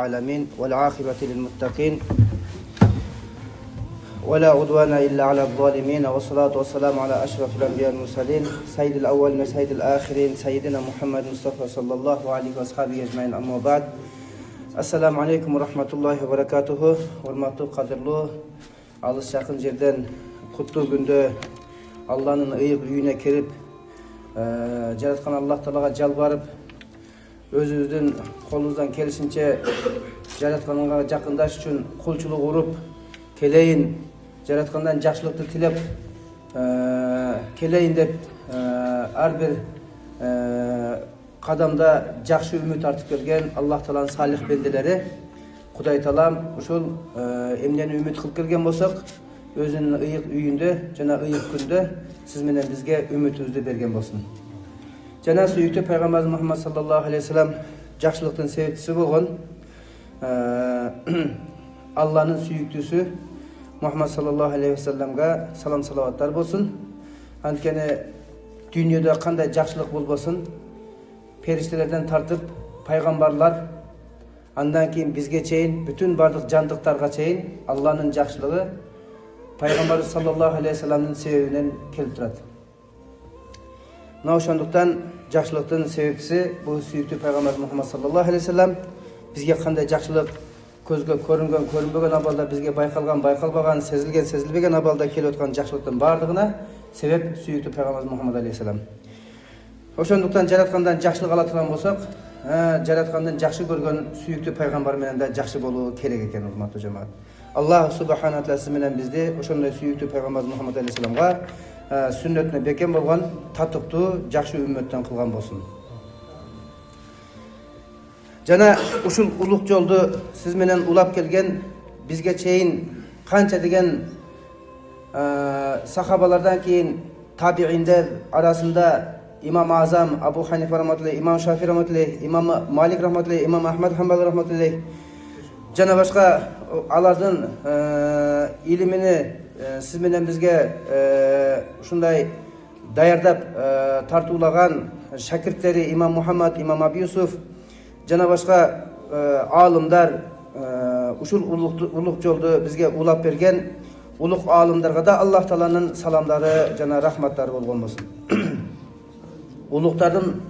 العالمين والعاقبة للمتقين ولا عدوان إلا على الظالمين والصلاة والسلام على أشرف الأنبياء والمرسلين سيد الأولين وسيد الآخرين سيدنا محمد مصطفى صلى الله عليه وأصحابه أجمعين أما بعد Assalamu alaikum wa rahmatullahi wa barakatuhu. Hormatly qadirli, alыс жақын жерден құтты күнде Алланың ыйык үйіне келіп, жаратқан Аллах Таалаға жалбарып, өзіміздің қолымыздан келишинче жаратқанға жақындаш үшін құлшылық ұрып, келейін, жаратқандан жақсылықты тілеп, келейін деп, әрбір қадамда жақсы үміт артып келген Аллах Тааланың салих бенделері, Құдай Таалам ушул эмнени үміт кылып келген болсақ, өзінің ыйык үйінде, жана ыйык күндө сиз менен бизге үмүтүбүздү берген болсун. Жана сүйүктүү пайгамбарыбыз Мухаммад саллаллаху алейхи вассалам жакшылыктын себепчиси болгон Алланын сүйүктүүсү Мухаммад саллаллаху алейхи вассаламга салам салаваттар болсун. Анткени дүйнөдө кандай жакшылык болбосун, периштелерден тартып пайгамбарлар, андан кийин бизге чейин, бүтүн бардык жандыктарга чейин Алланын жакшылыгы Пайгамбарыбыз саллаллаху алейхи вассаламдын себебинен келип турат. Мына ошондуктан жакшылыктын себепчиси бул сүйүктүү пайгамбар Мухаммад саллаллаху алейхи вассалам бизге кандай жакшылык көзгө көрүнгөн, көрүнбөгөн абалда, бизге байкалган, байкалбаган, сезилген, сезилбеген абалда келип аткан жакшылыктын бардыгына себеп сүйүктүү пайгамбар Мухаммад алейхиссалам. Ошондуктан жараткандан жакшылык ала турган болсок, жараткандан жакшы көргөн сүйүктүү пайгамбар менен да жакшы болуу керек экен, урматтуу жамаат. Аллах субхана ва таала менен бизди ошондой сүйүктүү пайгамбар Мухаммад алейхиссаламга сүннөтүнө бекем болгон татыктуу жакшы үммөттөн кылган болсун. Жана ушул улук жолду сиз менен улап келген, бизге чейин канча деген сахабалардан кийин табииндер арасында имам Азам Абу Ханифа рахматуллахи, имам Шафи рахматуллахи, имам Малик рахматуллахи, имам Ахмад Хамбал рахматуллахи, жана башка алардын илимини сиз менен бизге ушундай даярдап тартуулаган шакирттери имам Мухаммад, имам Аби Юсуф, жана башка аалымдар ушул улук жолду бизге улап берген улук аалымдарга да Аллах Тааланын саламдары жана рахматтары болгон болсун. Улуктардын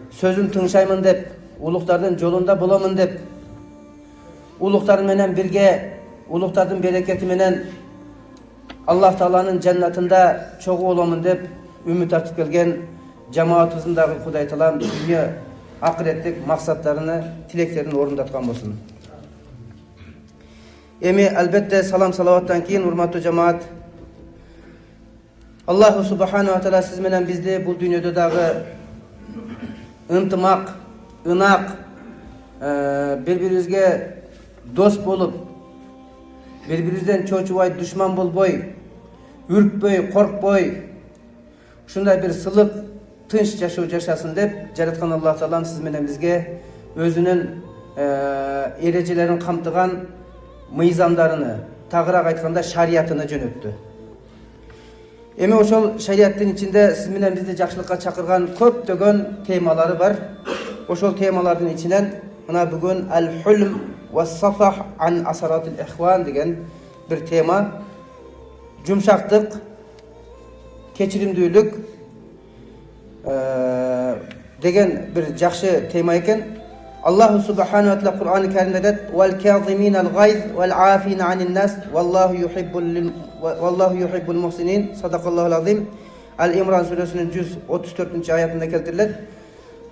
сөзүн тыңшаймын деп, улуктардын жолунда боломун деп, улуктар менен бирге, улуктардын берекети менен Аллах Тааланын жаннатында чогуу боломун деп үмүт артып келген жамаатыбыздын дагы Кудай Таалам дүйнө акыреттик максаттарыны, тилектерин орундаткан болсун. Эми албетте салам салаваттан кийин урматтуу жамаат, Аллах субхана ва таала сиз менен бизди бул дүйнөдө дагы ынтымак, ынак, бири-бирибизге дос болуп, бири-бирибизден чочубай, душман болбой, үркпөй, коркпой, ушундай бир сылык, тынч жашоо жашасын деп жараткан Аллах Таалам сиз менен бизге өзүнүн эрежелерин камтыган мыйзамдарыны, тагыраак айтканда шариятыны жөнөттү. Эми ошол шариаттын ичинде сиз менен бизди жакшылыкка чакырган көптөгөн темалары бар. Ошол темалардын ичинен мына бүгүн ал-хулм ва сафах ан асаратил ихван деген бир тема, жумшактык, кечиримдүүлүк деген бир жакшы тема экен. Аллах субхана ва таала Кур'ан-ы Каримде айтат: "Вал казиминал гайз вал афина анин нас валлаху юхиббул мухсинин." Садакаллахул азим. Ал-Имран сүрөсүнүн 134 аятында келтирилет.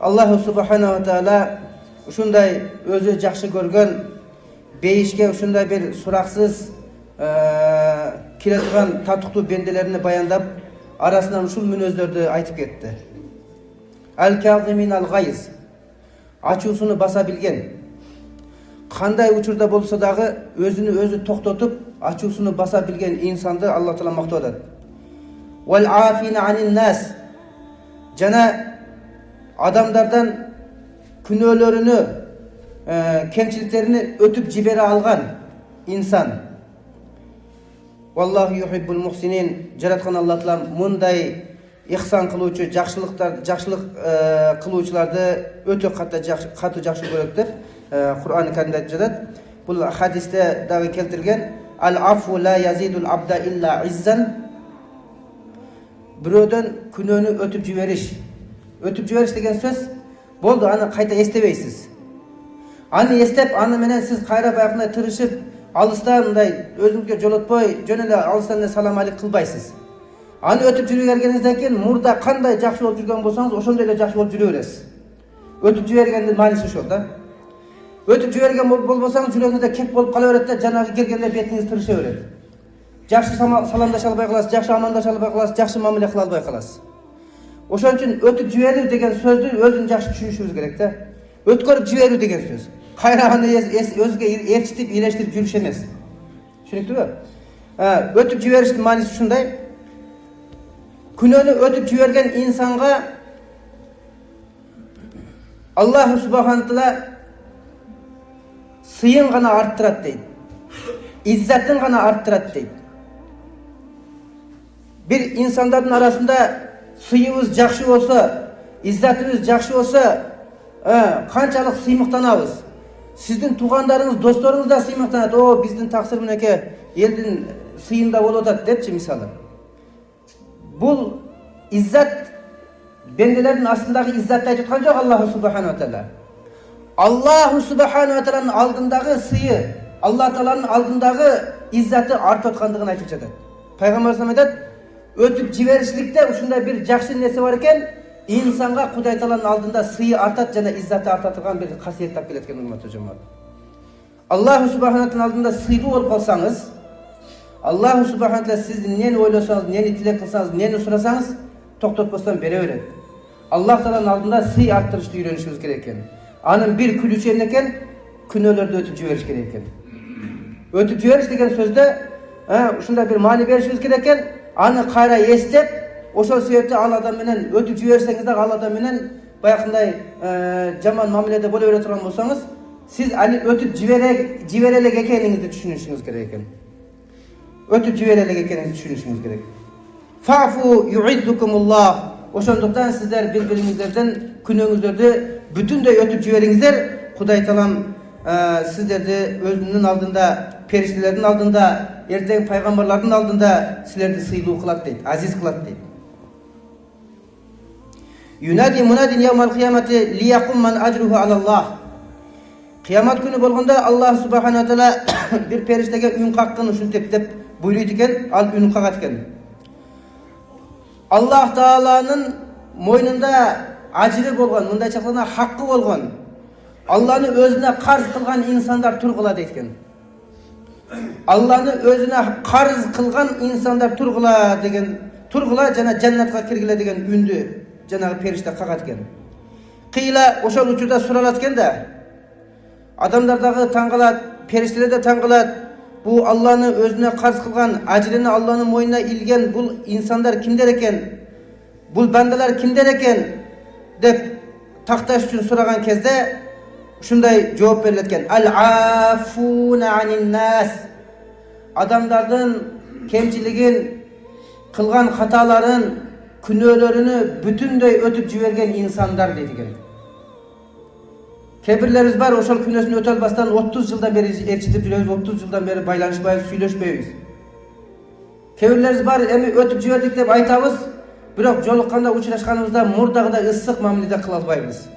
Аллах субхана ва таала ушундай өзү жакшы көргөн, бейишке ушундай бир сураксыз кире турган татыктуу бенделерини баяндап, арасынан ушул мүнөздөрдү айтып кетти. Ал-казиминал гайз, ачуусуну баса билген. Кандай учурда болсо дагы өзүнү өзү токтотуп, ачуусуну баса билген инсанды Аллах Таала мактап атат. Вал афина анин нас, жана адамдардан күнөөлөрүнү, кемчиликтерини өтүп жибере алган инсан. Валлаху юхиббул мухсинин, жараткан Аллах Таала мындай ihsan kılıuçu, жақшылық kılıuçularda öte katı жақшы көрөт деп Kur'an-ı Kerim'de айтып Bu hadiste dahi keltirgen al-afu la yazidul abda illa izzan. Biro'dan күнөөнү өтүп жибериш. Өтүп жибериш деген сөз болду, аны кайта эстебейсиз. Аны эстеп, аны менен сиз кайра баягындай тырышып, алыстан мындай өзүңүзгө жолотпой, жөн эле алыстан эле салам алейк кылбайсыз. Аны өтүп жибергенден кийин мурда кандай жакшы болуп жүргөн болсоңуз, ошондой эле жакшы болуп жүрө бересиз. Өтүп жибергендин мааниси ошол да. Өтүп жиберген болбосоңуз, жүрөгүңүздө кеп болуп кала берет да, жанагы келгенде бетиңиз тырыша берет. Жакшы саламдаша албай каласыз, жакшы амандаша албай каласыз, жакшы мамиле кыла албай каласыз. Ошон үчүн өтүп жиберүү деген сөздү өзүн жакшы түшүнүшүбүз керек да. Өткөрүп жиберүү деген сөз. Кайра аны өзгө ээрчитип, илештирип жүрүш эмес. Түшүнүктүбү? Өтүп жибериштин мааниси ушундай. Күнөөнү өтүп жиберген инсанга Аллах субхана таала сыйын гана арттырат дейт. Иззатын гана арттырат дейт. Bir insanların arasında sıyımız жақшы olsa, izzatımız жақшы olsa, kançalık sıymıktanabız. Sizin tuğanlarınız, dostlarınız da sıymıktanat. O bizden taksir müneke eldin sıyında oludat depçi misalı. Bu izzat bendelerin aslındaki izzatı aytıtkan yok Allah subhanahu wa ta'ala. Allah subhanahu wa ta'ala'nın aldığındaki sıyı, Allah Teala'nın aldığındaki izzatı artatkanlığını aytıp жатат. Peygamber sallallahu aleyhi ve sellem өтүп жиберишlikte ушундай bir жакшы нерсе бар экен, инсанга Кудай Тааланын алдында сыйы артат жана иззаты артатырган bir касиет тап келет экен урматтуу жамаат. Аллах субхана тааlanын алдында сыйлуу болуп калсаңыз, Аллах субхана таала сиз эмнени ойлосоңуз, эмнени тилек кылсаңыз, эмнени сурасаңыз, токтотпостон бере берет. Аллах Тааланын алдында сый арттырышты үйрөнүшүбүз керек экен. Анын bir күлүчү эмне экен? Күнөөлөрдү өтүп жибериш керек экен. Өтүп жибериш деген сөздө ушундай bir маани беришибиз керек экен. Аны кайра эстеп, ошол себепте ал адам менен өтүп жиберсеңиз да ал адам менен баягындай жаман мамиледе боло бере турган болсоңуз, сиз али өтүп жибере элек экениңизди түшүнүшүңүз керек экен. Өтүп жибере элек экениңизди түшүнүшүңүз керек. Фафу ю'иззукумуллах. Ошондуктан сиздер бири-бириңиздерден күнөөңүздөрдү бүтүндөй өтүп жибериңиздер. Кудай Таалам сиздерди өзүнүн алдында, периштелердин алдында, эртең пайгамбарлардын алдында силерди сыйлуу кылат дейт, азиз кылат дейт. Юнади мунадин яумал кыямати лияқум ман ажруху алаллах. Кыямат күнү болгондо Аллах субхана ва таала бир периштеге үн каккын ушинтип деп буйройт экен, ал үн кагат экен. Аллах Тааланын мойнунда ажры болгон, мындайча айтканда хаккы болгон, Алланы өзүнө карз кылган инсандар тургула дейт экен. Алланы өзүнө карз кылган инсандар тургула деген, тургула жана жаннатка киргиле деген үндү жанагы периште кагат экен. Кыйла ошол учурда суралат экен да. Адамдар дагы таң калат, периштелер да таң калат. Бу Алланы өзүнө карз кылган, ажрыны Алланын мойнуна илген бул инсандар кимдер экен? Бул бандалар кимдер экен? деп такташ үчүн сураган кезде ушундай жооп берилет экен. Ал-афуна анин-нас. Адамдардын кемчилигин, кылган хаталарын, күнөөлөрүнү бүтүндөй өтүп жиберген инсандар дейт экен. Кебирлерибиз бар, ошол күнөөсүн өтө албастан 30 жылдан бери ээрчитип жүрөбүз, 30 жылдан бери байланышпайбыз, сүйлөшпөйбүз. Кебирлерибиз бар, эми өтүп жибердик деп айтабыз, бирок жолукканда, учурашканыбызда мурдагыдай ысык мамиледе кыла албайбыз.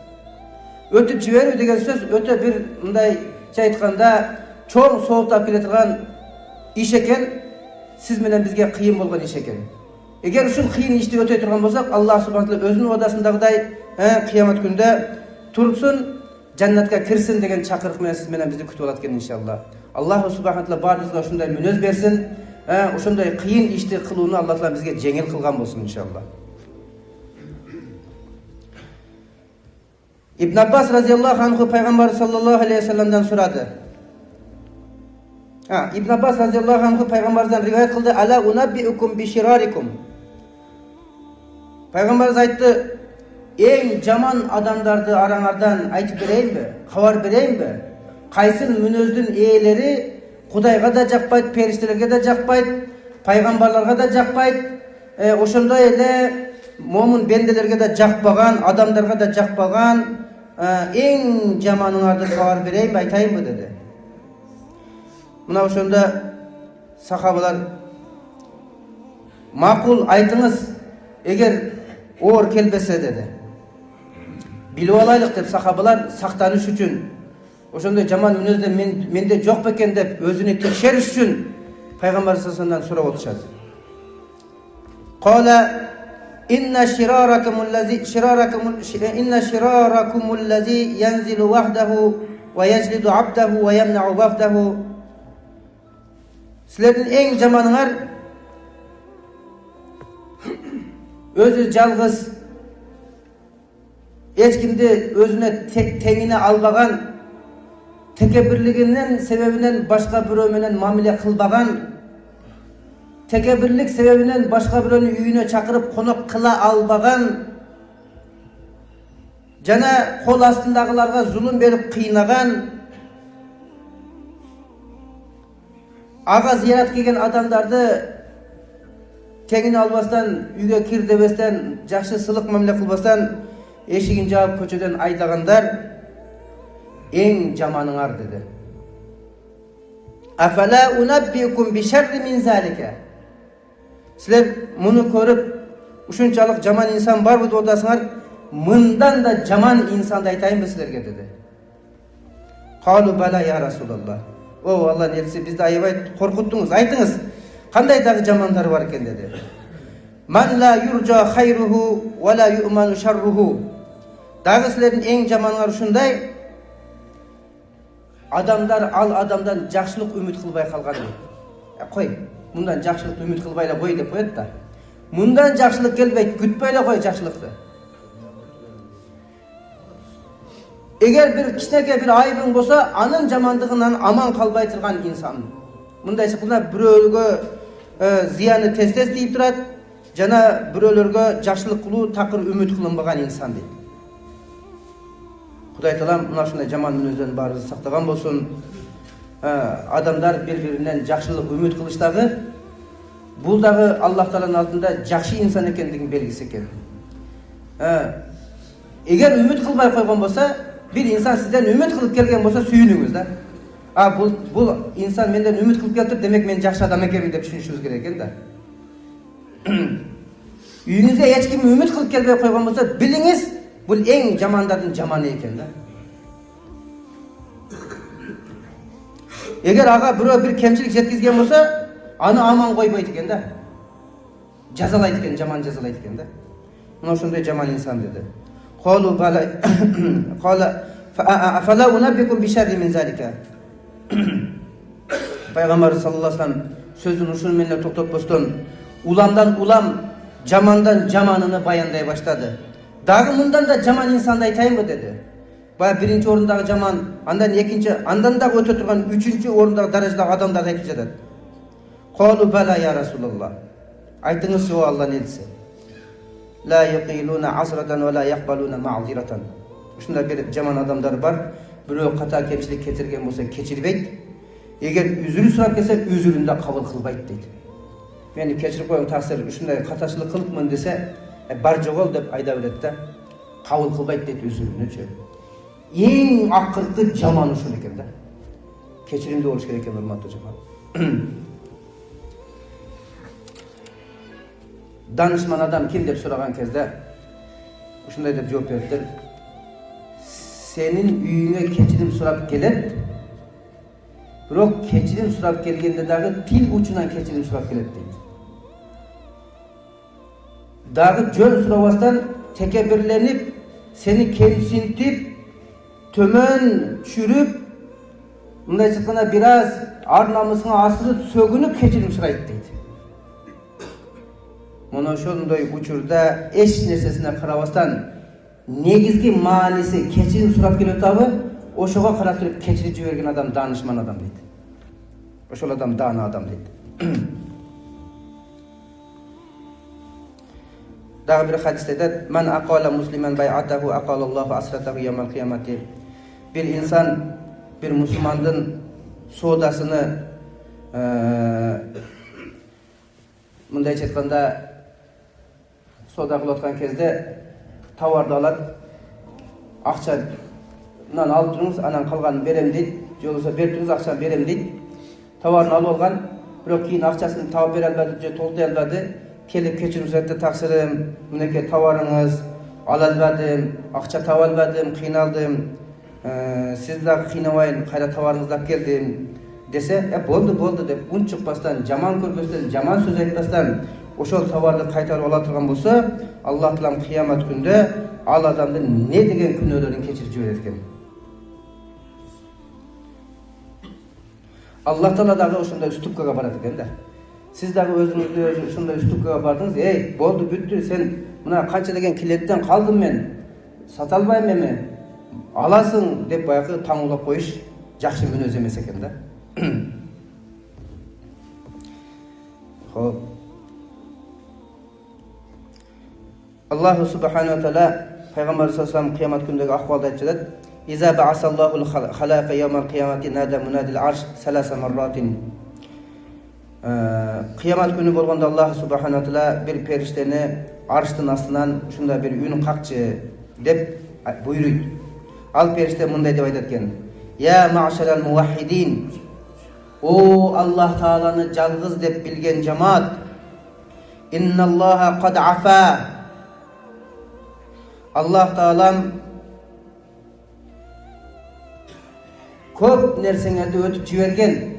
Өтүп жиберүү деген сөз өтө бир мындайча айтканда чоң сооптап келе турган иш экен, сиз менен бизге кыйын болгон иш экен. Эгер ушул кыйын ишти өтөй турган болсок, Аллах субхана таала өзүнүн уадасындагыдай кыямат күндө турсун, жаннатка кирсин деген чакырык менен сиз менен бизди күтүп алат экен иншалла. Аллах субхана таала баарыбызга ушундай мүнөз берсин, ошондой кыйын ишти кылууну Аллах таала бизге жеңил кылган болсун иншалла. İbn Abbas radıyallahu anhu Peygamber sallallahu aleyhi ve sellem'den soradı. İbn Abbas radıyallahu anhu Peygamberden rivayet kıldı. Ala unabbiukum bi şirarikum. Peygamber aytdı, en jaman adamlardı arаңардан айтып берейин бе, кабар берейин бе? Кайсын мүнөздүн ээleri Кудайга да жакпайт, периштелерге да жакпайт, пайгамбарларга да жакпайт, ошондой эле момун бенделерге да жакпаган, адамдарга да жакпаган Eң жаманыңарды хабар берейін, айтайын бі деді. Мына ошонда сахабалар мақұл айтыңыз, егер оор келбесе деді. Біліп алайлық деп сахабалар сақтаныш үшін, ошондай жаман мүнөздө менде жоқ бекен деп өзүнү текшериш үшін пайгамбар саллаллаху алейхи сурап отушат. Qala inna shirarakum allazi yanzilu wahdahu wa yajlidu 'abdahu wa yamna'u wafdahu. Sizlerden en jamanыңар özü жалгыз, ешкимди өзүнө теңине албаган, tekebirliğinden sebebinden başka biri menен mamile kılbagan, tekebirlik sebebinden başka birini üyüne çakırıp konak kıla albagan, jana kol astındagılarga zulüm berip kıynagan, aga ziyaret kelgen adamdardı tengini albastan, üyge kir debesten, jakşı sılık mamile kılbastan, eşigin jabıp köçöden aydagandar en jamanыңар dedi. Afala unabbiukum bi sharri min zalika. Sizler bunu görüp uşunçalık jaman insan bar bu odasыңар, mından da jaman insandı aytayın sizlerge dedi. Qalu bala ya Rasulullah. O Allah'ın elçisi, bizde ayıbay korkuttunuz, aytыңыз, qanday dagı jamandar var eken dedi. Man la yurja hayruhu ve la yu'manu sharruhu. Dagı sizlerin en jamanыңар uşunday, adamlar adamdan жақшылық үміт қылбай қалған дейді. Қой, мұндан жақшылықты үміт қылбайла қой деп қояды да. Мұндан жақшылық келбейді, күтпейла қой жақшылықты. Егер бір кішкене бір айыбың болса, анын жамандығынан аман қалбай тұрған инсан. Мұндай шықылда біреулерге зияны тез тиіп тұрады, жана біреулерге жақшылық қылу тақыр үміт қылынбаған инсан дейді. Құдай Таалам мына ушундай жаман мүнөздөн баарыбызды сактаган болсун. Адамдар бири-биринен жакшылык үмүт кылыштагы, бул дагы Аллах Тааланын алдында жакшы инсан экендигин белгиси экен. Эгер үмүт кылбай койгон болсо, бир инсан сизден үмүт кылып келген болсо сүйүнүңүз да. Бул инсан менден үмүт кылып келиптир, демек мен жакшы адам экенмин деп түшүнүшүңүз керек экен да. Үйүңүзгө эч ким үмүт кылып келбей койгон болсо, билиңиз, бұл ең жамандардың жаманы екен да. Егер аға бір кемшілік жеткізген болса, аны аман қойбайды екен да. Жазалайды екен, жаман жазалайды екен да. Мына ошондой жаман инсан деді. Қалу бала афала унаббикум бишарри мин залика. Пайғамбар саллаллаху алейхи ва саллям сөзін ушун менен токтотпостон уламдан улам, жамандан жаманını баяндай баштады. Дагы мындан да жаман инсанды айтайынбы деді. Баягы биринчи орындагы жаман, андан экинчи, андан да өтө турган үчүнчү орындагы даражадагы адамдарды айтып жатат. Қалу бала я Расулаллах. Айтыңыз о Аллахтын элчиси. La yaqiluna asratan ve la yaqbaluna ma'ziratan. Ушундай бир жаман адамдар бар. Бирөө ката кемчилик кетирген болсо кечирбейт. Эгер үзүр сурап келсе, үзүрүн да кабыл кылбайт дейт. Мени кечирип коюң таксир, ушундай катачылык кылыпмын десе, бар жогол деп айда берет да. Кабыл кылбайт дейт үзүрүнүчү. Эң акыркы жаман ушул экен да. Кечиримдүү болуш керек экен, урматтуу жаман. Danışman adam kim деп сұраған кезде ушундай деп жооп бериптир. Senin үйүңө кечирим сурап келет. Бирок кечирим сурап келгенде дагы тил учунан кечирим сурап келет дейт. Дагы жөн сурабастан текебирленип, сени кемсинтип, төмөн түшүрүп, мындай чыкканда бир аз ар намысыңа асырып сөгүнүп кечирим сурайт дейт. Мына ошондой учурда эч нерсесине карабастан негизги мааниси кечирим сурап келип атабы, ошого карап туруп кечирип жиберген адам даанышман адам дейт. Ошол адам даана адам дейт. Дагы бир хадисте айтат: "Ман акала муслиман байатаху акалаллаху асратаху ямал кыямати." Бир инсан бир мусулмандын соодасыны мындайча айтканда соода кылып аткан кезде товарды алат, акча мынаны алып тұрыңыз, анан қалғанын берем дейді. Же болбосо берип тұрыңыз, акчаны берем дейді. Товарын алып алған, бирок кийин акчасын таап бере албады, же толтура албады. Келип кечирим суратта таксырым, мынакей товарыңыз, ала албадым, акча таба албадым, кыйналдым. Сиз дагы кыйнабайын, кайра товарыңызды алып келдим десе, болду деп унчукпастан, жаман көрбөстөн, жаман сөз айтпастан ошол товарды кайтарып ала турган болсо, Аллах Таалам кыямат күндө ал адамдын не деген күнөөлөрүн кечирип жиберет экен. Аллах Таала дагы ошондой үстүпкөгө барат экен да. Сиз дагы өзүңүздү ушундай үстүпкөгө бардыңыз, болду бүттү, сен мына канча деген клиенттен калдым мен, сата албайм эми, аласың деп баягы таңуулап коюш жакшы мүнөз эмес экен да. Хоп. Аллаху субхана ва таала пайгамбар саллаллаху алейхи кыямат күндөгү акыбалды айтып жатат. Иза бa'асаллахул халаqa yawmal qiyamati nada munadil arsh salasa marratin. Кыямат күнү болгондо Аллах субхана ва таала бир периштени арштын астынан ушундай бир үн какчы деп буйруйт. Ал периште мындай деп айтат экен: "Я ма'шарал муваххидин, о Аллах Тааланы жалгыз деп билген жамаат, инналлаха qad afa." Аллах Таалам көп нерсеңерди өтүп жиберген.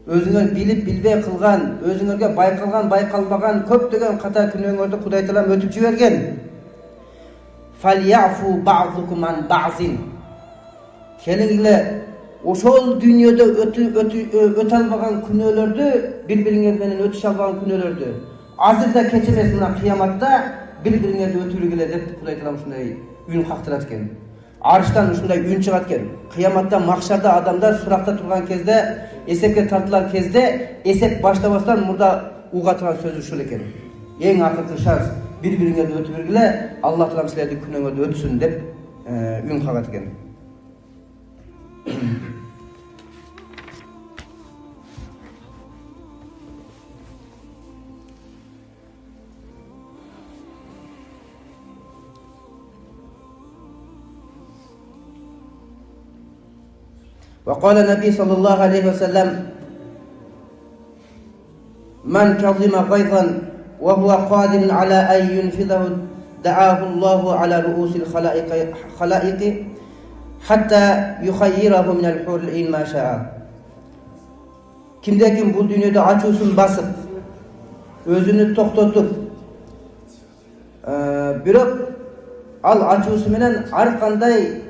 Өзүңөр билип билбей кылган, өзүңөргө байкалган, байкалбаган көптөгөн ката күнөөңөрдү Кудай Таалам өтүп жиберген. Falyafu ba'dukum an ba'zin. Келиңиле ошол дүйнөдө өтө албаган күнөөлөрдү, бири-бириңер менен өтүшө албаган күнөөлөрдү азырда кеч эмес, мына кыяматта бири-бириңерди өтүргүлө деп Кудай Таалам ушундай үн кактырат экен. Арыштан ушундай үн чыгат экен. Кыяматта махшарда адамдар суракта турган кезде, эсепке тартылар кезде, эсеп баштабастан мурда уга турган сөзү ушул экен. Эң акыркы шанс бири-бириңерди өтүп бергиле, Аллах Таалам силердин күнөөңөрдү өтсүн деп үн кагат экен. وقال النبي صلى الله عليه وسلم: من كظم غيظا وهو قادر على أن ينفذه دعاه الله على رؤوس الخلائق حتى يخيره من الحور العين ما شاء. Kimde kim bu dünyada açusun basıp, özünü toktatup, bирок ал açusu menen ar kanday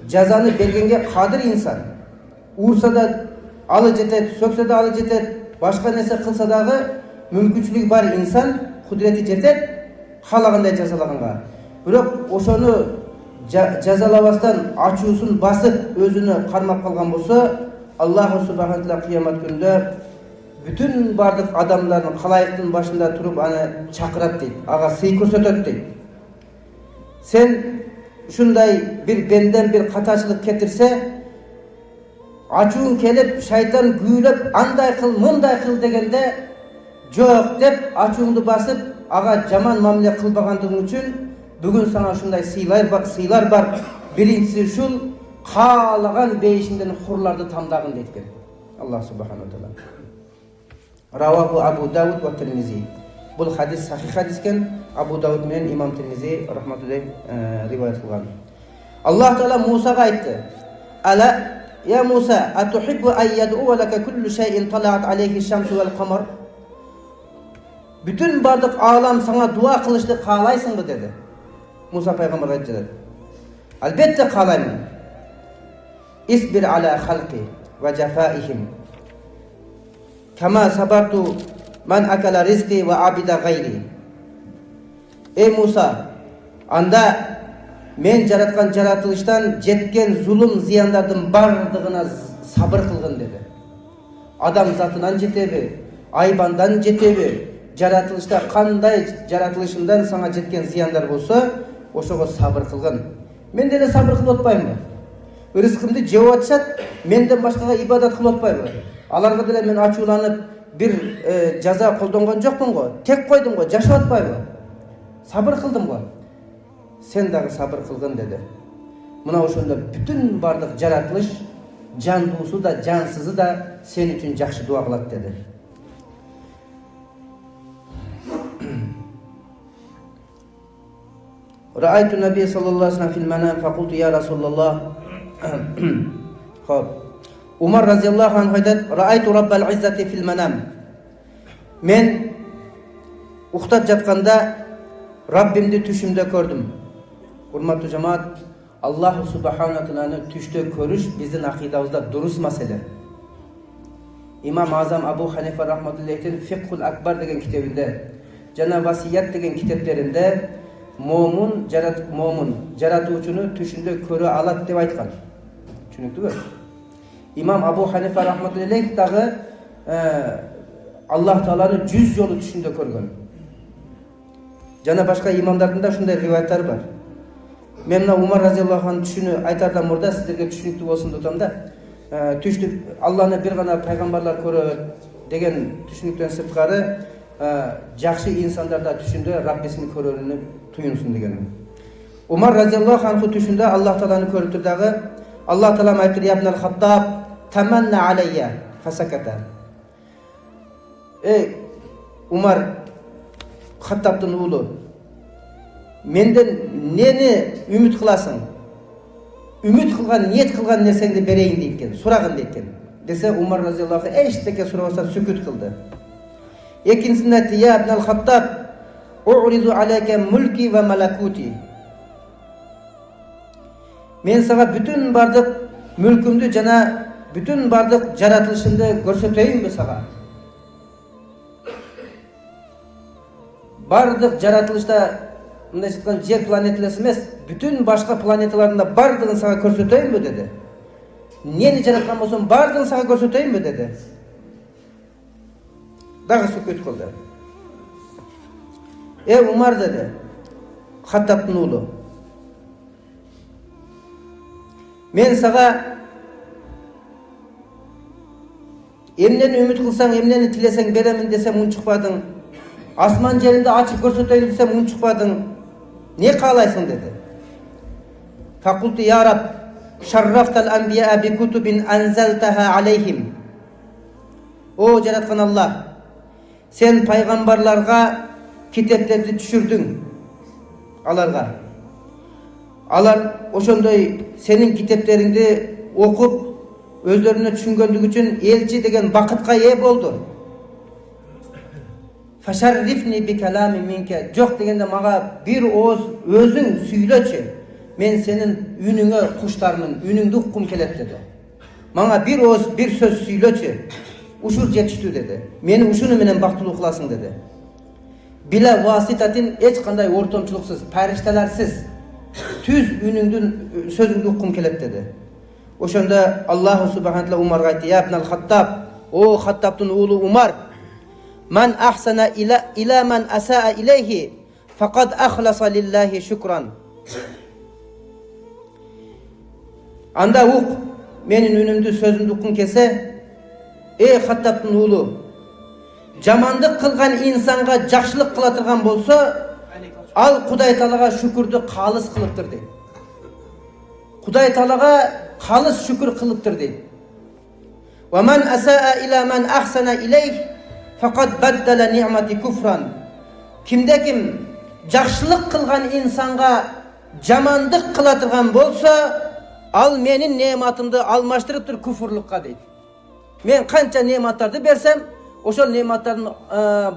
жазаны бергенге кадыр инсан. Урса да алы жетет, сөксө да алы жетет, башка нерсе кылса дагы мүмкүнчүлүгү бар инсан, кудурети жетет каалагандай жазалаганга. Бирок ошону жазалабастан ачуусун басып өзүнө кармап калган болсо, Аллах субхана таала кыямат күндө бүтүн бардык адамдардын, калайыктын башында туруп аны чакырат дейт, ага сый көрсөтөт дейт. Сен ушундай бир бенден бир катачылык кетирсе, ачууң келип, шайтан күйүлөп, андай кыл, мындай кыл дегенде, жок деп ачууңду басып, ага жаман мамиле кылбагандыгың үчүн бүгүн сага ушундай сыйлар бар. Биринчиси ушул, каалаган бейишинден хурларды тамдагын дейт экен. Аллах субхана таала. Раваху Абу Дауд ва Тирмизи. Бул хадис сахих хадис экен. Абу Дауд менен имам Тирмизи рахматуллах риваят кылган. Аллах Таала Мусага айтты: "Ала я Муса, атухиббу ан яд'у лака куллу шай'ин талаат алейхи шамсу вал камар?" Бүтүн бардык аалам саңа дуа кылышты каалайсыңбы деди. Муса пайгамбар айтып жатат: "Албетте каалаймын. Исбир ала халqi ва жафаихим. Кама сабарту ман акала ризqi ва абида гайри." Эй Муса, анда мен жараткан жаратылыштан жеткен зулум зыяндардын бардыгына сабыр кылгын деди. Адам затынан жетеби, айбандан жетеби, жаратылышта кандай жаратылышындан саңа жеткен зыяндар болсо, ошого сабыр кылгын. Мен деле сабыр кылып атпаймынбы? Рызкымды жеп атышат, менден башкага ибадат кылып атпаймынбы? Аларга деле мен ачууланып бир жаза колдонгон жокмун го, тек койдум го, жашап атпаймынбы? Сабыр кылдым го. sen dagы sabır kılgın dedi. Mına ошондо bütün bardıq jaratılış, candusu da, cansızı da sen üçün жақшы dua kılat dedi. Ra'aytu Nabiy sallallahu aleyhi ve sellem fil manam faqultu ya Rasulullah. Hop. Umar radhiyallahu anhu aytadi, Ra'aytu Rabbal izzati fil manam. Men uxtab jatkanda Rabbimdi tushimda ko'rdim. Hurmatli jamoat, Alloh subhanahu va taolani tushda ko'rish bizning aqidamizda durust masala. İmam Azam Abu Hanifa rahmetullahi Fiqhul Akbar degan kitobida, jana vasiyat degan kitoblarida mo'min jaratuvchini tushunda ko'ra oladi deb aytgan. Tushunibdimi? İmam Abu Hanifa rahmetullahi dagı Allah Taolani 100 yolu tushunda ko'rgan. Jana boshqa imomlarning da shunday rivoyatlar bor. Men Umar raziyallohu anhu tushuni aytardan murda sizlarga tushunikli bo'lsin detamda, tushni Allohni bir g'ana payg'ambarlar ko'radi degan tushunlikdan sirtqari yaxshi insonlarda tushunda Rabbisini ko'rarini tuyunsin degan. Umar raziyallohu anhu tushunda Alloh taolani ko'rib turdagi Alloh taolo aytdi: "Ya ibnal Xattob, tamanna alayya fasakata." Ey Umar, Xattobning o'g'li, menden neni ümit kılasın? Ümit kılgan, niyet kılgan nersengni bereyin deyken, suragın deyken. Dese Umar raziyallahu anh eşteke surabasa sükut kıldı. Ekincisi aytdi: "Ya ibnal Xattob, u'ridu alayka mulki ve malakuti." Men sana bütün bardık mülkümdü jana bütün bardık jaratılışımды көрсөтөйүnbü sana? Bardık jaratılışta mындай жаткан жер планеталасы эмес, bütün başka planetalarında бардыгын сага көрсөтөйүнбү dedi. Нени жараткан болсом бардыгын сага көрсөтөйүнбү dedi. Дагы сүкүт кылды. Умар dedi. Хаттабтын уулу. Мен сага эмнени үмүт кылсаң, эмнени тилесең беремин десем унчукпадың. Asman жеринде ачып көрсөтөйүн десем унчукпадың. Ne kalaysın dedi. Fakultu ya Rab, şarraftal anbiya bi kutubin anzaltaha aleyhim. O jaratkan Allah, sen paygambarlarga kitaplarni düşürdün. Alar oşondoy senin kitaplarını okup özlerine düşüngönlük için elçi degen bakıtka eye boldu. Faşarrifni bi kelami minke. Жоқ degende maga bir oz özün süylöçü. Men senin ününe kuşlarının ününgde ukkum kelet dedi. Maga bir oz bir söz süylöçü. Uşur jetiştü dedi. Meni uşunu menen baktılıq kılasın dedi. Bile vasitatin hiç kanday ortomçuluksuz, periştelersiz. Tüz ününgdün sözüngde ukkum kelet dedi. Oşonda Allahu subhanahu wa taala Umar'a aytdı: "Ya ibnal Xattob, o Xattobdun oğlu Umar, man ahsana ila man asaa ilayhi faqad akhlasa lillahi shukran." Anda uq menin ünümdü sözümdü ukun kese, ey Xattobdun oğlu, jamandık kılgan insanga жақшылык kılatırgan bolsa, al Kuday Taalaga şükürdü kalыс kılıptır deydi. Kuday Taalaga kalыс şükür kılıptır deydi. Ve man asaa ila man ahsana ilayhi fakat baddala ni'mati kufran. Kimde kim жақшылык kılgan insanga jamandık kılatırgan bolsa, al menin nematımды almaştırıptır küfürlükka deydi. Men kança nematlardı bersem, oşol nematların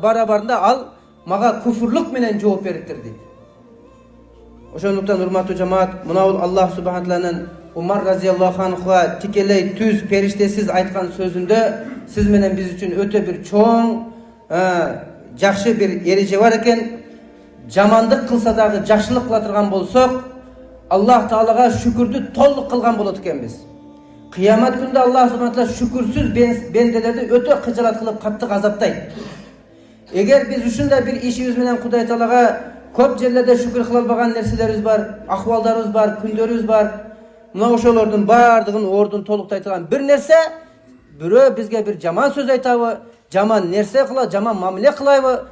barabarında al, maga küfürlük menen жооп beriptir deydi. Oşonduktan hurmatly jamaat, muna Allah subhanahu wa ta'ala'nın Umar raziyallahu anhuga tikeley tüz periştesiz aytkan sözünde siz menen biz üçün öte bir çoğun жақшы bir ereje var eken, jamandık kılsa dagı жақшылыk kılatırgan bolsok, Allah Taalaga şükürdü tolluk kılgan bolat ekenbiz. Kıyamet günde Allah subhanahu wa taala şükürsüz bendelerdi öte kıcalat kılıp kattık azaptaydı. Eğer biz uşunda bir işimiz menen Kuday Taalaga köp yerlerde şükür kıla albagan nerselerimiz var, ahvallarımız var, kündörümüz var. Muna oşolordun bardığın ordun toluktay turgan bir nerse, biri bizge bir jaman söz aytabı, jaman nerse kıla, jaman mamile kılayбы,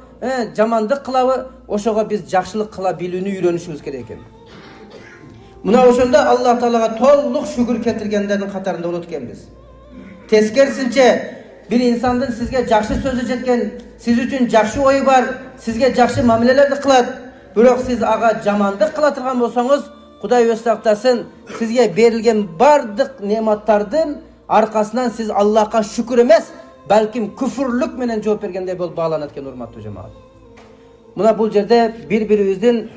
жамандык кылабы, ошого биз жакшылык кыла билүүнү үйрөнүшүбүз керек экен. Мына ошондо Аллах Таалага толук шүгүр кетиргендердин катарында болот экенбиз. Тескерисинче, bir insandын сизге жакшы сөзү жеткен, сиз үчүн жакшы ою бар, сизге жакшы мамилелерди кылат, бирок сиз ага жамандык кыла турган болсоңуз, Кудай өз сактасын, сизге берилген бардык нематтардын аркасынан сиз Аллахка шүкүр эмес, балким күфүрлүк менен жооп бергендей болуп бааланат экен, урматтуу жамаат. Мына бул жерде бири-бирибиздин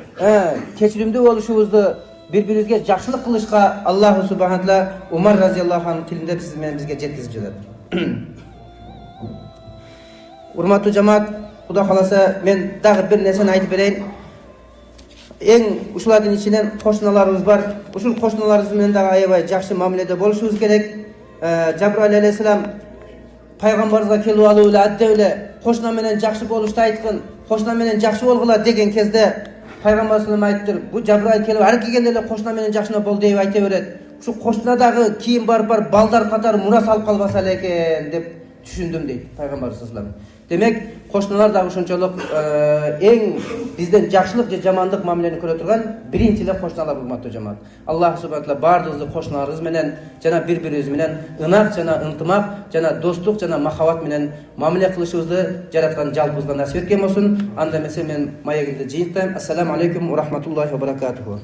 кечиримдүү болушубузду, бири-бирибизге жакшылык кылышка Аллах субхана таала Умар разияллаху анху тилинде сиз менен бизге жеткизип жатат. Урматтуу жамаат, Кудай кааласа мен дагы бир нерсени айтып берейин. Ушулардын ичинен кошуналарыбыз бар. Ушул кошуналарыбыз менен дагы аябай жакшы мамиледе болушубуз керек. Жабраил алейхиссалам пайгамбарыбызга келип алып эле аддеп эле кошуна менен жакшы болушту айткын, кошуна менен жакшы болгула деген кезде пайгамбарыбыз айтыптыр. Бу Жабраил келип ар келгенде эле кошуна менен жакшына бол деп айта берет. Ушу кошунадагы кийин бар балдар катары мурас алып калбаса экен деп түшүндүм дейт пайгамбарыбыз саллаллаху алейхи. Демек, кошуналар дагы ошончолук бизден жакшылык же жамандык мамилени көрө турган биринчи эле кошуналар, урматтуу жамаат. Аллах субхана таала бардыгыбызды кошуналарыбыз менен жана бири-бирибиз менен ынак жана ынтымак жана достук жана махаббат менен мамиле кылышыбызды жараткан жалпыбызга насип эткен болсун. Анда эмесе мен маегимди жыйынтайм. Ассаламу алейкум ва рахматуллахи ва баракатуху.